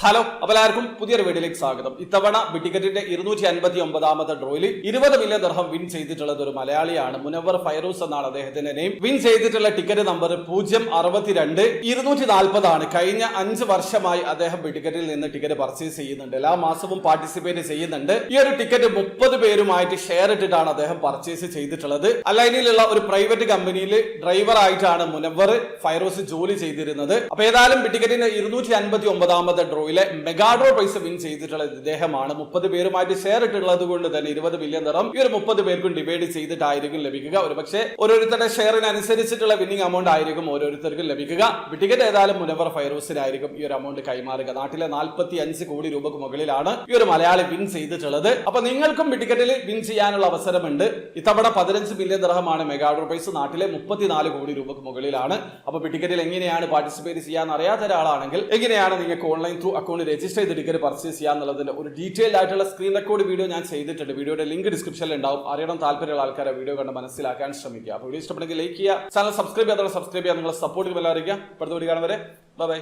Hello, അപ്പോൾ എല്ലാവർക്കും പുതിയൊരു വീഡിയോയിലേക്ക് സ്വാഗതം. ഇത്തവണ ബിറ്റിക്കറ്റിന്റെ 259ാമത്തെ ഡ്രോയിൽ 20 മില്യൺ ദിർഹം വിൻ ചെയ്തിട്ടുള്ളത് ഒരു മലയാളിയാണ്. മുനവർ ഫൈറൂസ് എന്നാണ് അദ്ദേഹത്തിന്റെ നെയിം. വിൻ ചെയ്തിട്ടുള്ള ടിക്കറ്റ് നമ്പർ 062 240 ആണ്. കഴിഞ്ഞ 5 വർഷമായി അദ്ദേഹം ബിറ്റിക്കറ്റിൽ നിന്ന് ടിക്കറ്റ് പർച്ചേസ് ചെയ്യുന്നുണ്ട്. എല്ലാ മാസവും പാർട്ടിസിപ്പേറ്റ് ചെയ്യുന്നുണ്ട്. ഈ ഒരു ടിക്കറ്റ് 30 പേരുമായിട്ട് ഷെയർ ഇട്ടിട്ടാണ് അദ്ദേഹം പർച്ചേസ് ചെയ്തിട്ടുള്ളത്. അലൈനിലുള്ള ഒരു പ്രൈവറ്റ് കമ്പനിയിൽ ഡ്രൈവർ ആയിട്ടാണ് മുനവർ ഫൈറൂസ് ജോലി ചെയ്തിരുന്നത്. അപ്പൊ ഏതായാലും ബിറ്റിക്കറ്റിന്റെ 259ാമത്തെ ഡ്രോയിലെ മെഗാഡ്രോ പൈസ വിൻ ചെയ്തിട്ടുള്ളത് ഇദ്ദേഹമാണ്. 30 പേരുമായിട്ട് ഷെയർ ഇട്ടുള്ളത് കൊണ്ട് തന്നെ 20 മില്യൺ ദിർഹം ഈ ഒരു 30 പേർക്കും ഡിവൈഡ് ചെയ്തിട്ടായിരിക്കും ലഭിക്കുക. ഒരുപക്ഷെ ഓരോരുത്തരുടെ ഷെയറിനനുസരിച്ചിട്ടുള്ള വിന്നിംഗ് എമൗണ്ട് ആയിരിക്കും ഓരോരുത്തർക്കും ലഭിക്കുക. ടിക്കറ്റ് ഏതായാലും മുനവർ ഫൈറൂസിനായിരിക്കും ഈ ഒരു എമൗണ്ട് കൈമാറുക. നാട്ടിലെ 45 കോടി രൂപക്ക് മുകളിലാണ് ഈ ഒരു മലയാളി വിൻ ചെയ്തിട്ടുള്ളത്. അപ്പൊ നിങ്ങൾക്കും ടിക്കറ്റിൽ വിൻ ചെയ്യാനുള്ള അവസരമുണ്ട്. ഇത്തവണ 15 മില്യൺ ദിർഹമാണ് മെഗാഡ്രോ പ്രൈസ്. നാട്ടിലെ 34 കോടി രൂപക്ക് മുകളിലാണ്. അപ്പൊ ടിക്കറ്റിൽ എങ്ങനെയാണ് പാർട്ടിസിപ്പേറ്റ് ചെയ്യാൻ അറിയാത്ത ഒരാളാണെങ്കിൽ എങ്ങനെയാണ് നിങ്ങൾക്ക് ഓൺലൈൻ ത്രൂ അക്കൗണ്ട് രജിസ്റ്റർ ചെയ്ത് ടിക്കറ്റ് പർച്ചേസ് ചെയ്യാന്നുള്ളതിന്റെ ഒരു ഡീറ്റെയിൽഡ് ആയിട്ടുള്ള സ്ക്രീൻ റെക്കോർഡ് വീഡിയോ ഞാൻ ചെയ്തിട്ടുണ്ട്. വീഡിയോയുടെ ലിങ്ക് ഡിസ്ക്രിപ്ഷനിൽ ഉണ്ടാവും. അറിയണം താല്പര്യമുള്ള ആൾക്കാരെ വീഡിയോ കണ്ട് മനസ്സിലാക്കാൻ ശ്രമിക്കുക. അപ്പോൾ വീഡിയോ ഇഷ്ടപ്പെടുന്നെങ്കിൽ ലൈക്ക് ചെയ്യുക, ചാനൽ സബ്സ്ക്രൈബ് ചെയ്യാതെ സബ്സ്ക്രൈബ് ചെയ്യുക. നിങ്ങളെ സപ്പോർട്ട് എല്ലാവരും. അടുത്ത വീഡിയോ കാണുന്നവരെ ബൈ.